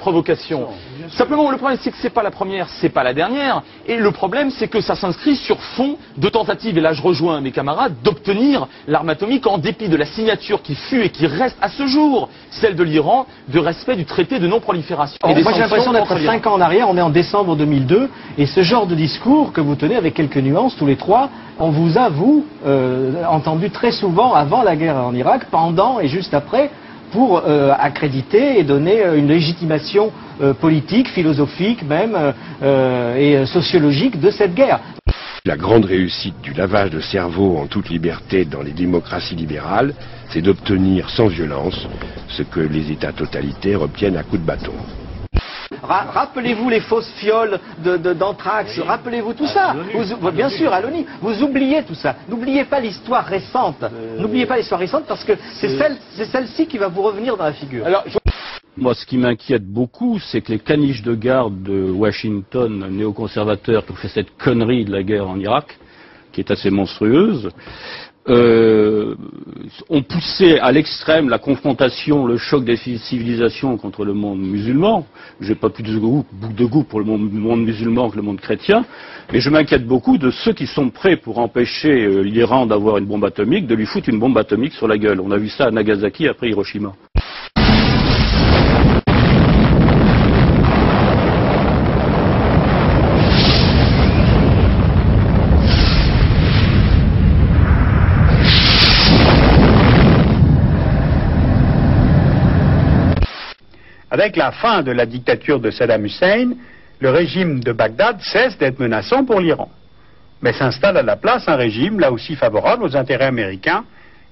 provocation. Simplement, le problème, c'est que c'est pas la première, c'est pas la dernière. Et le problème, c'est que ça s'inscrit sur fond de tentatives, et là je rejoins mes camarades, d'obtenir l'arme atomique en dépit de la signature qui fut et qui reste à ce jour, celle de l'Iran, de respect du traité de non-prolifération. Moi j'ai l'impression d'être 5 ans en arrière, on est en décembre 2002, et ce genre de discours que vous tenez avec quelques nuances tous les trois, on vous a, entendu très souvent avant la guerre en Irak, pendant et juste après, pour accréditer et donner une légitimation politique, philosophique même, et sociologique de cette guerre. La grande réussite du lavage de cerveau en toute liberté dans les démocraties libérales, c'est d'obtenir sans violence ce que les États totalitaires obtiennent à coups de bâton. Rappelez-vous les fausses fioles d'anthrax, rappelez-vous tout ça. Bien sûr, Aloni, vous oubliez tout ça. N'oubliez pas l'histoire récente. N'oubliez pas l'histoire récente parce que c'est celle-ci qui va vous revenir dans la figure. Alors, moi, ce qui m'inquiète beaucoup, c'est que les caniches de garde de Washington, néoconservateurs, qui ont fait cette connerie de la guerre en Irak, qui est assez monstrueuse, ont poussé à l'extrême la confrontation, le choc des civilisations contre le monde musulman. J'ai pas plus de goût pour le monde musulman que le monde chrétien, mais je m'inquiète beaucoup de ceux qui sont prêts pour empêcher l'Iran d'avoir une bombe atomique, de lui foutre une bombe atomique sur la gueule. On a vu ça à Nagasaki après Hiroshima. Avec la fin de la dictature de Saddam Hussein, le régime de Bagdad cesse d'être menaçant pour l'Iran. Mais s'installe à la place un régime là aussi favorable aux intérêts américains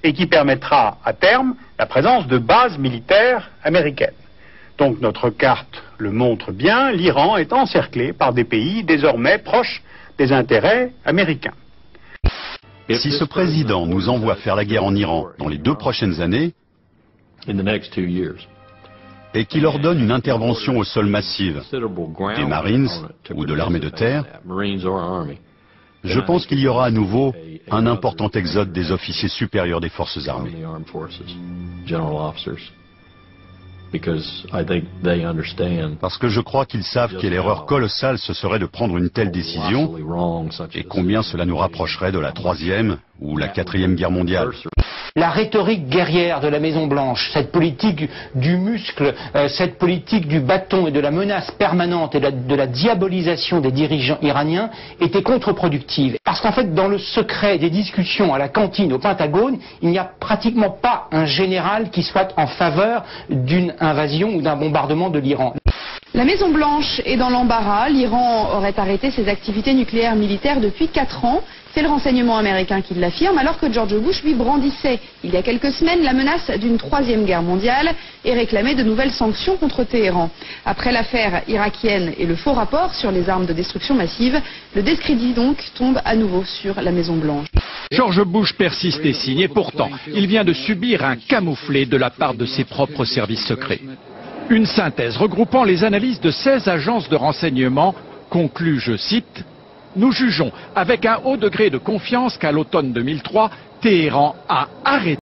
et qui permettra à terme la présence de bases militaires américaines. Donc notre carte le montre bien, l'Iran est encerclé par des pays désormais proches des intérêts américains. Si ce président nous envoie faire la guerre en Iran dans les 2 prochaines années, et qu'il ordonne une intervention au sol massive des Marines ou de l'armée de terre, je pense qu'il y aura à nouveau un important exode des officiers supérieurs des forces armées. Parce que je crois qu'ils savent quelle erreur colossale ce serait de prendre une telle décision et combien cela nous rapprocherait de la 3e ou la 4e guerre mondiale. La rhétorique guerrière de la Maison-Blanche, cette politique du muscle, cette politique du bâton et de la menace permanente et de la diabolisation des dirigeants iraniens était contre-productive. Parce qu'en fait, dans le secret des discussions à la cantine au Pentagone, il n'y a pratiquement pas un général qui soit en faveur d'une invasion ou d'un bombardement de l'Iran. La Maison-Blanche est dans l'embarras. L'Iran aurait arrêté ses activités nucléaires militaires depuis 4 ans. C'est le renseignement américain qui l'affirme, alors que George Bush lui brandissait, il y a quelques semaines, la menace d'une 3e guerre mondiale et réclamait de nouvelles sanctions contre Téhéran. Après l'affaire irakienne et le faux rapport sur les armes de destruction massive, le discrédit donc tombe à nouveau sur la Maison-Blanche. George Bush persiste et signe, et pourtant, il vient de subir un camouflet de la part de ses propres services secrets. Une synthèse regroupant les analyses de 16 agences de renseignement conclut, je cite, « Nous jugeons avec un haut degré de confiance qu'à l'automne 2003, Téhéran a arrêté